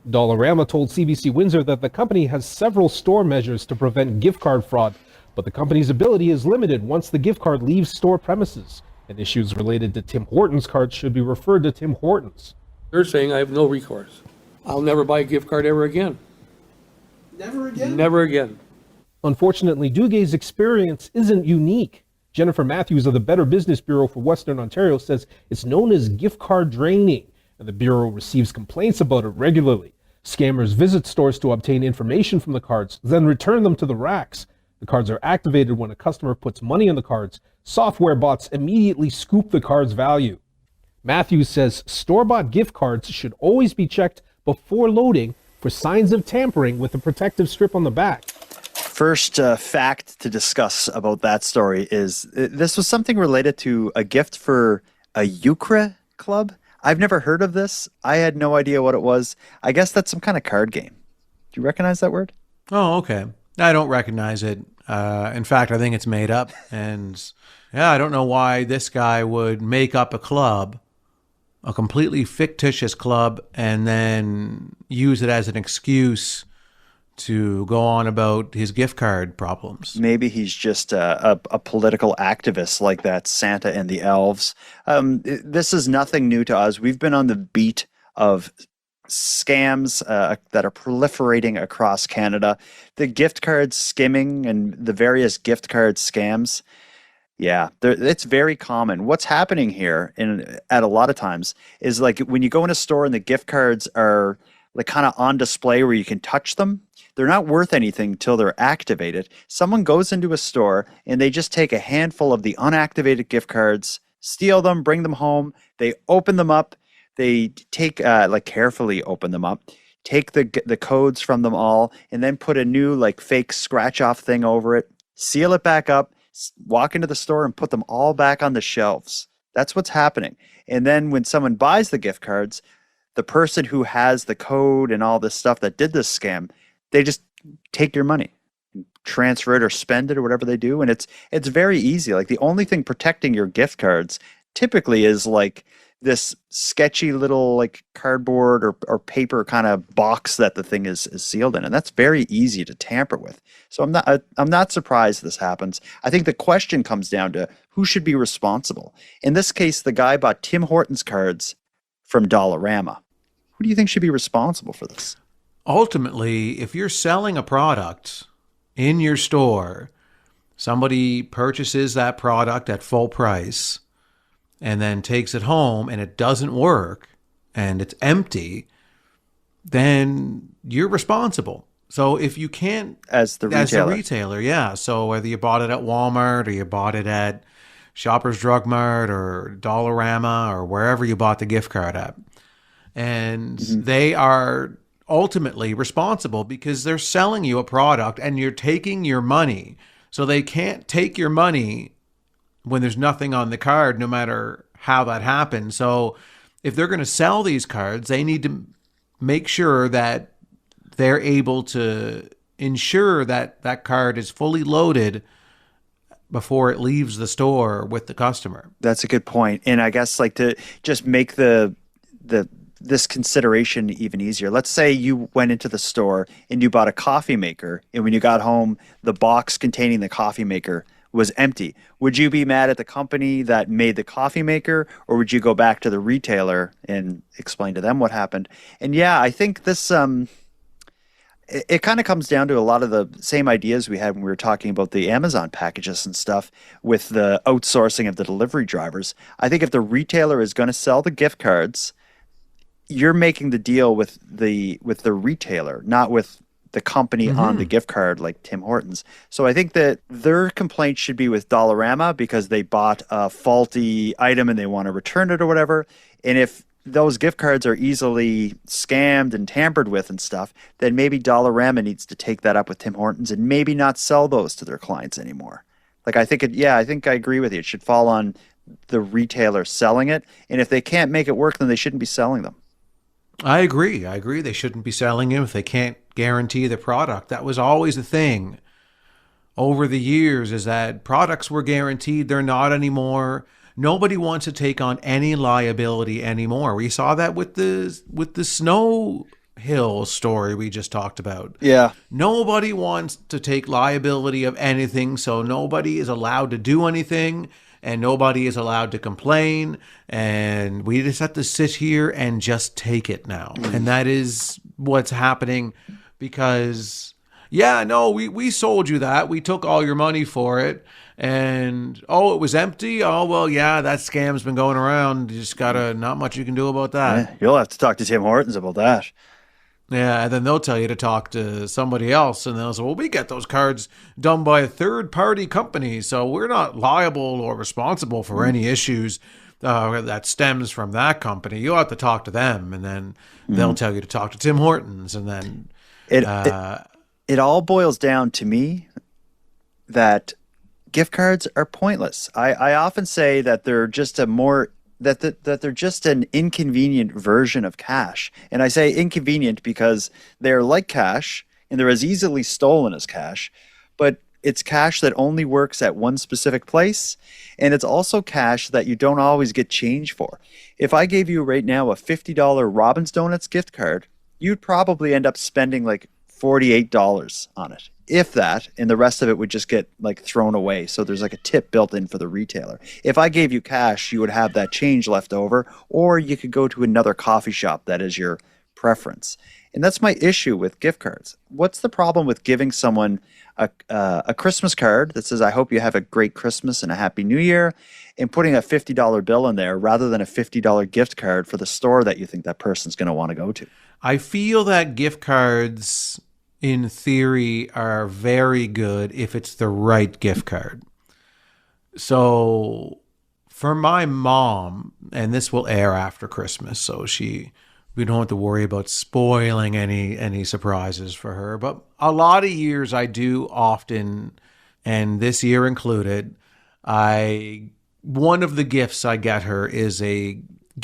Dollarama told CBC Windsor that the company has several store measures to prevent gift card fraud, but the company's ability is limited once the gift card leaves store premises, and issues related to Tim Hortons cards should be referred to Tim Hortons. They're saying I have no recourse. I'll never buy a gift card ever again. Never again? Never again. Unfortunately, Dugay's experience isn't unique. Jennifer Matthews of the Better Business Bureau for Western Ontario says it's known as gift card draining, and the Bureau receives complaints about it regularly. Scammers visit stores to obtain information from the cards, then return them to the racks. The cards are activated when a customer puts money on the cards. Software bots immediately scoop the card's value. Matthews says store-bought gift cards should always be checked before loading for signs of tampering with a protective strip on the back. First fact to discuss about that story is this was something related to a gift for a euchre club. I've never heard of this. I had no idea what it was. I guess that's some kind of card game. Do you recognize that word? Oh, okay. I don't recognize it. In fact, I think it's made up. And yeah, I don't know why this guy would make up a club, a completely fictitious club, and then use it as an excuse to go on about his gift card problems. Maybe he's just a political activist like that Santa and the elves. This is nothing new to us. We've been on the beat of scams that are proliferating across Canada. The gift card skimming and the various gift card scams. Yeah, it's very common. What's happening here at a lot of times is like when you go in a store and the gift cards are like kind of on display where you can touch them, they're not worth anything until they're activated. Someone goes into a store and they just take a handful of the unactivated gift cards, steal them, bring them home. They open them up. They take carefully open them up, take the codes from them all, and then put a new like fake scratch off thing over it, seal it back up, walk into the store and put them all back on the shelves. That's what's happening. And then when someone buys the gift cards, the person who has the code and all this stuff that did this scam, they just take your money and transfer it or spend it or whatever they do. And it's very easy. Like the only thing protecting your gift cards typically is like this sketchy little like cardboard or paper kind of box that the thing is sealed in. And that's very easy to tamper with. So I'm not surprised this happens. I think the question comes down to who should be responsible. In this case, the guy bought Tim Hortons cards from Dollarama. Who do you think should be responsible for this? Ultimately, if you're selling a product in your store, somebody purchases that product at full price and then takes it home and it doesn't work and it's empty, then you're responsible. So if you can't... As the retailer, yeah. So whether you bought it at Walmart or you bought it at Shoppers Drug Mart or Dollarama or wherever you bought the gift card at, and they are ultimately responsible because they're selling you a product and you're taking your money. So they can't take your money when there's nothing on the card, no matter how that happens. So if they're going to sell these cards, they need to make sure that they're able to ensure that that card is fully loaded before it leaves the store with the customer. That's a good point. And I guess like to just make this consideration even easier. Let's say you went into the store and you bought a coffee maker, and when you got home, the box containing the coffee maker was empty. Would you be mad at the company that made the coffee maker, or would you go back to the retailer and explain to them what happened? And yeah, I think this it kind of comes down to a lot of the same ideas we had when we were talking about the Amazon packages and stuff with the outsourcing of the delivery drivers. I think if the retailer is going to sell the gift cards, you're making the deal with the retailer, not with the company on the gift card like Tim Hortons. So I think that their complaint should be with Dollarama because they bought a faulty item and they want to return it or whatever. And if those gift cards are easily scammed and tampered with and stuff, then maybe Dollarama needs to take that up with Tim Hortons and maybe not sell those to their clients anymore. Like I think I think I agree with you. It should fall on the retailer selling it. And if they can't make it work, then they shouldn't be selling them. I agree. They shouldn't be selling them if they can't guarantee the product. That was always the thing over the years, is that products were guaranteed. They're not anymore. Nobody wants to take on any liability anymore. We saw that with the snow hill story we just talked about. Yeah. Nobody wants to take liability of anything, so nobody is allowed to do anything. And nobody is allowed to complain, and we just have to sit here and just take it now. And that is what's happening because, we sold you that. We took all your money for it, and, it was empty? Oh, well, yeah, that scam's been going around. You just not much you can do about that. Yeah, you'll have to talk to Tim Hortons about that. Yeah, and then they'll tell you to talk to somebody else, and they'll say, well, we get those cards done by a third-party company, so we're not liable or responsible for any issues that stems from that company. You'll have to talk to them, and then they'll tell you to talk to Tim Hortons, and then... It all boils down to me that gift cards are pointless. I often say that they're just that they're just an inconvenient version of cash. And I say inconvenient because they're like cash and they're as easily stolen as cash, but it's cash that only works at one specific place. And it's also cash that you don't always get change for. If I gave you right now a $50 Robin's Donuts gift card, you'd probably end up spending like $48 on it, if that, and the rest of it would just get like thrown away. So there's like a tip built in for the retailer. If I gave you cash, you would have that change left over, or you could go to another coffee shop that is your preference. And that's my issue with gift cards. What's the problem with giving someone a Christmas card that says, I hope you have a great Christmas and a happy new year, and putting a $50 bill in there rather than a $50 gift card for the store that you think that person's going to want to go to? I feel that gift cards, in theory, are very good if it's the right gift card. So for my mom, and this will air after Christmas, so we don't have to worry about spoiling any surprises for her. But a lot of years I do often, and this year included, one of the gifts I get her is a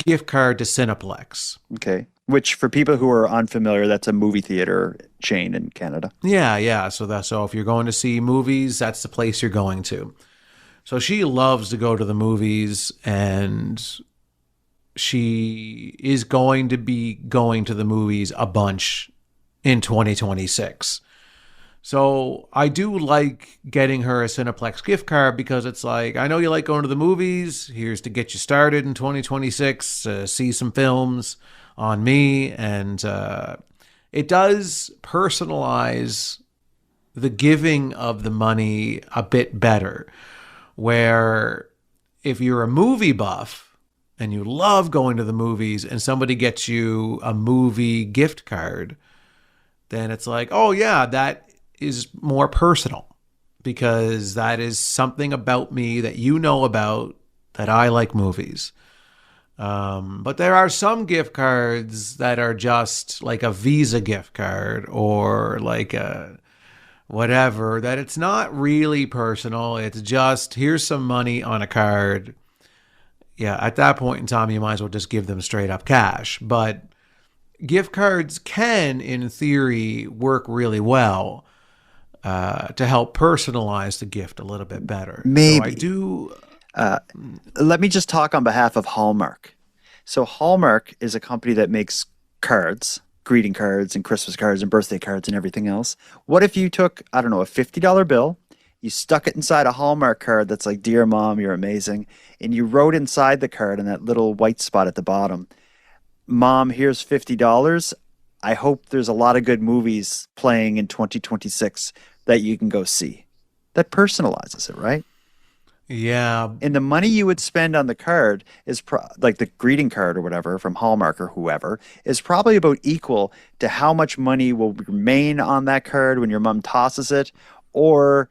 gift card to Cineplex. Okay. Which, for people who are unfamiliar, that's a movie theater chain in Canada. Yeah. So if you're going to see movies, that's the place you're going to. So she loves to go to the movies, and she is going to be going to the movies a bunch in 2026. So I do like getting her a Cineplex gift card because it's like, I know you like going to the movies. Here's to get you started in 2026, see some films on me. And it does personalize the giving of the money a bit better, where if you're a movie buff and you love going to the movies and somebody gets you a movie gift card, then it's like, oh yeah, that is more personal because that is something about me that you know about, that I like movies. But there are some gift cards that are just like a Visa gift card or like a whatever, that it's not really personal. It's just, here's some money on a card. Yeah, at that point in time, you might as well just give them straight up cash. But gift cards can, in theory, work really well to help personalize the gift a little bit better. Maybe. So I do. Let me just talk on behalf of Hallmark. So Hallmark is a company that makes cards, greeting cards and Christmas cards and birthday cards and everything else. What if you took, I don't know, a $50 bill, you stuck it inside a Hallmark card that's like, "Dear Mom, you're amazing," and you wrote inside the card in that little white spot at the bottom, "Mom, here's $50. I hope there's a lot of good movies playing in 2026 that you can go see." That personalizes it, right? Yeah. And the money you would spend on the card is like the greeting card or whatever from Hallmark or whoever is probably about equal to how much money will remain on that card when your mom tosses it, or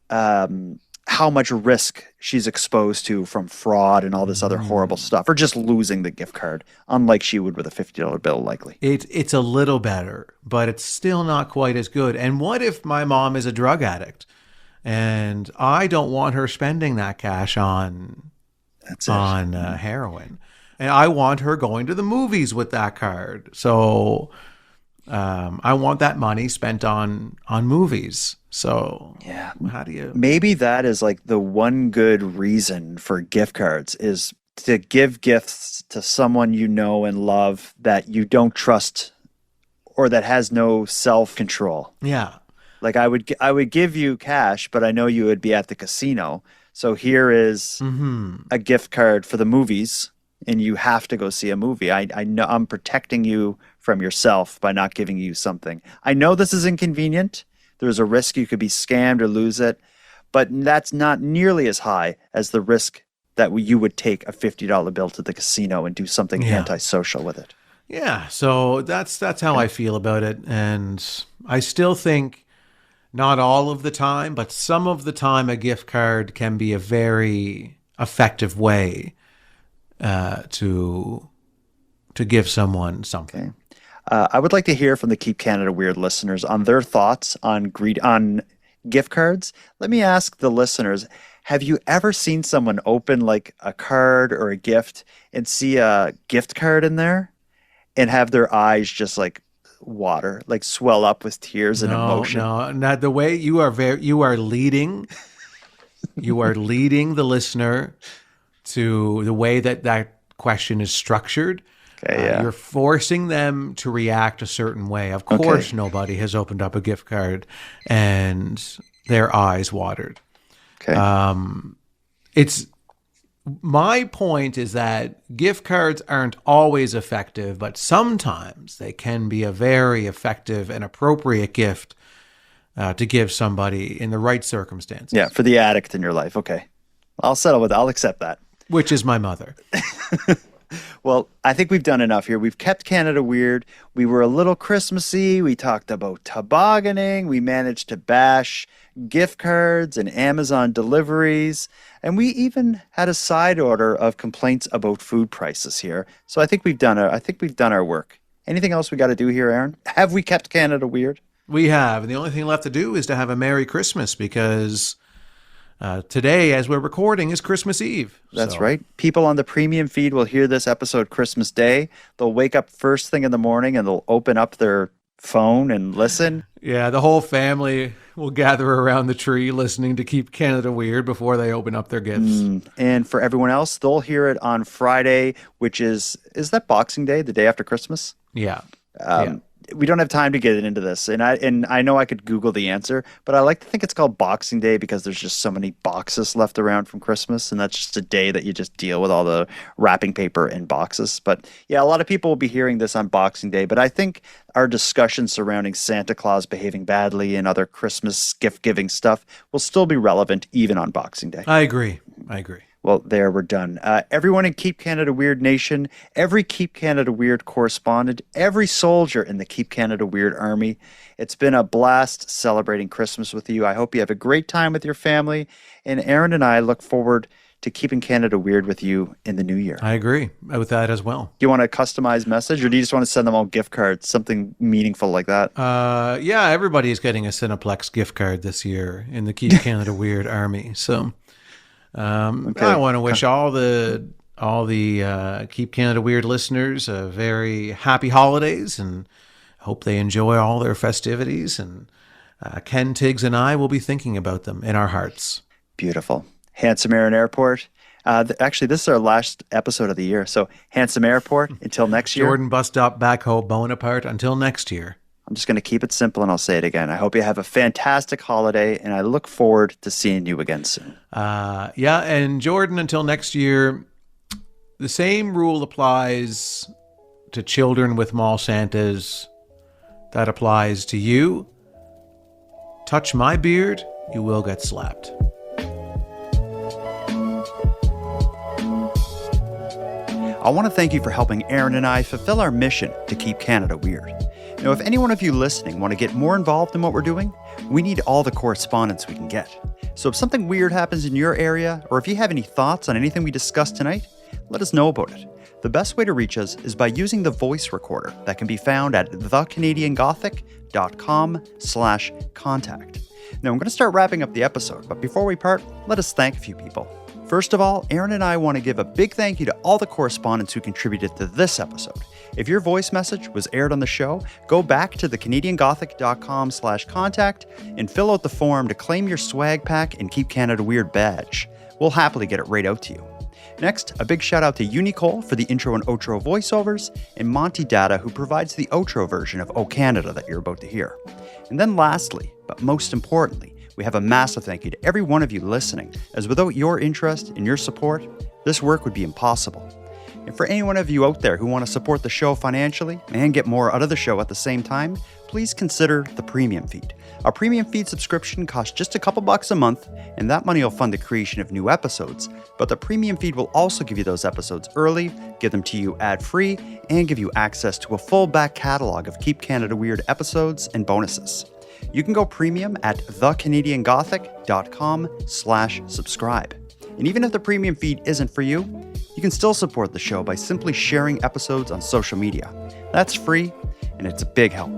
how much risk she's exposed to from fraud and all this other horrible stuff, or just losing the gift card, unlike she would with a $50 bill likely. It's a little better, but it's still not quite as good. And what if my mom is a drug addict and I don't want her spending that cash on heroin, and I want her going to the movies with that card? So I want that money spent on movies. So yeah, how do you? Maybe that is like the one good reason for gift cards, is to give gifts to someone you know and love that you don't trust or that has no self-control. Yeah. Like I would give you cash, but I know you would be at the casino. So here is a gift card for the movies, and you have to go see a movie. I know I'm protecting you from yourself by not giving you something. I know this is inconvenient. There's a risk you could be scammed or lose it, but that's not nearly as high as the risk that you would take a $50 bill to the casino and do something antisocial with it. Yeah, so that's how I feel about it. And I still think not all of the time, but some of the time a gift card can be a very effective way to give someone something. Okay. I would like to hear from the Keep Canada Weird listeners on their thoughts on gift cards. Let me ask the listeners, have you ever seen someone open like a card or a gift and see a gift card in there and have their eyes just like water, like swell up with tears and emotion? No, not the way you are leading. You are leading the listener to the way that question is structured. Okay, yeah. You're forcing them to react a certain way. Of course, nobody has opened up a gift card and their eyes watered. Okay. It's my point is that gift cards aren't always effective, but sometimes they can be a very effective and appropriate gift to give somebody in the right circumstances. Yeah, for the addict in your life. Okay. I'll accept that. Which is my mother. Well, I think we've done enough here. We've kept Canada weird. We were a little Christmassy. We talked about tobogganing. We managed to bash gift cards and Amazon deliveries. And we even had a side order of complaints about food prices here. So I think we've done our work. Anything else we got to do here, Aaron? Have we kept Canada weird? We have. And the only thing left to do is to have a Merry Christmas, because Today, as we're recording, is Christmas Eve. That's right. People on the premium feed will hear this episode Christmas Day. They'll wake up first thing in the morning and they'll open up their phone and listen. Yeah, the whole family will gather around the tree listening to Keep Canada Weird before they open up their gifts. And for everyone else, they'll hear it on Friday, which is that Boxing Day, the day after Christmas? Yeah. We don't have time to get into this, and I know I could Google the answer, but I like to think it's called Boxing Day because there's just so many boxes left around from Christmas, and that's just a day that you just deal with all the wrapping paper and boxes. But yeah, a lot of people will be hearing this on Boxing Day, but I think our discussion surrounding Santa Claus behaving badly and other Christmas gift-giving stuff will still be relevant even on Boxing Day. I agree. Well, there, we're done. Everyone in Keep Canada Weird Nation, every Keep Canada Weird correspondent, every soldier in the Keep Canada Weird Army, it's been a blast celebrating Christmas with you. I hope you have a great time with your family. And Aaron and I look forward to keeping Canada weird with you in the new year. I agree with that as well. Do you want a customized message, or do you just want to send them all gift cards, something meaningful like that? Yeah, everybody is getting a Cineplex gift card this year in the Keep Canada Weird Army. So... I want to wish all the Keep Canada Weird listeners a very happy holidays, and hope they enjoy all their festivities. And Ken, Tiggs, and I will be thinking about them in our hearts. Beautiful. Handsome Aaron Airport. Actually, this is our last episode of the year. So, Handsome Airport, until next year. Jordan Bus Stop Backhoe Bonaparte, until next year. I'm just going to keep it simple, and I'll say it again. I hope you have a fantastic holiday, and I look forward to seeing you again soon. Yeah, and Jordan, until next year, the same rule applies to children with mall Santas that applies to you. Touch my beard, you will get slapped. I want to thank you for helping Aaron and I fulfill our mission to keep Canada weird. Now, if any one of you listening want to get more involved in what we're doing, we need all the correspondence we can get. So if something weird happens in your area, or if you have any thoughts on anything we discussed tonight, let us know about it. The best way to reach us is by using the voice recorder that can be found at thecanadiangothic.com/contact. Now, I'm going to start wrapping up the episode, but before we part, let us thank a few people. First of all, Aaron and I want to give a big thank you to all the correspondents who contributed to this episode. If your voice message was aired on the show, go back to thecanadiangothic.com/contact and fill out the form to claim your swag pack and Keep Canada Weird badge. We'll happily get it right out to you. Next, a big shout out to Unicole for the intro and outro voiceovers, and Monty Data, who provides the outro version of O Canada that you're about to hear. And then lastly, but most importantly, we have a massive thank you to every one of you listening, as without your interest and your support, this work would be impossible. And for any one of you out there who want to support the show financially and get more out of the show at the same time, please consider the premium feed. Our premium feed subscription costs just a couple bucks a month, and that money will fund the creation of new episodes. But the premium feed will also give you those episodes early, give them to you ad-free, and give you access to a full back catalog of Keep Canada Weird episodes and bonuses. You can go premium at thecanadiangothic.com/subscribe. And even if the premium feed isn't for you, you can still support the show by simply sharing episodes on social media. That's free, and it's a big help.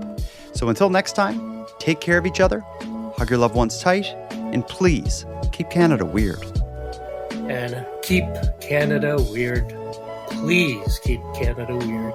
So until next time, take care of each other, hug your loved ones tight, and please keep Canada weird. And keep Canada weird. Please keep Canada weird.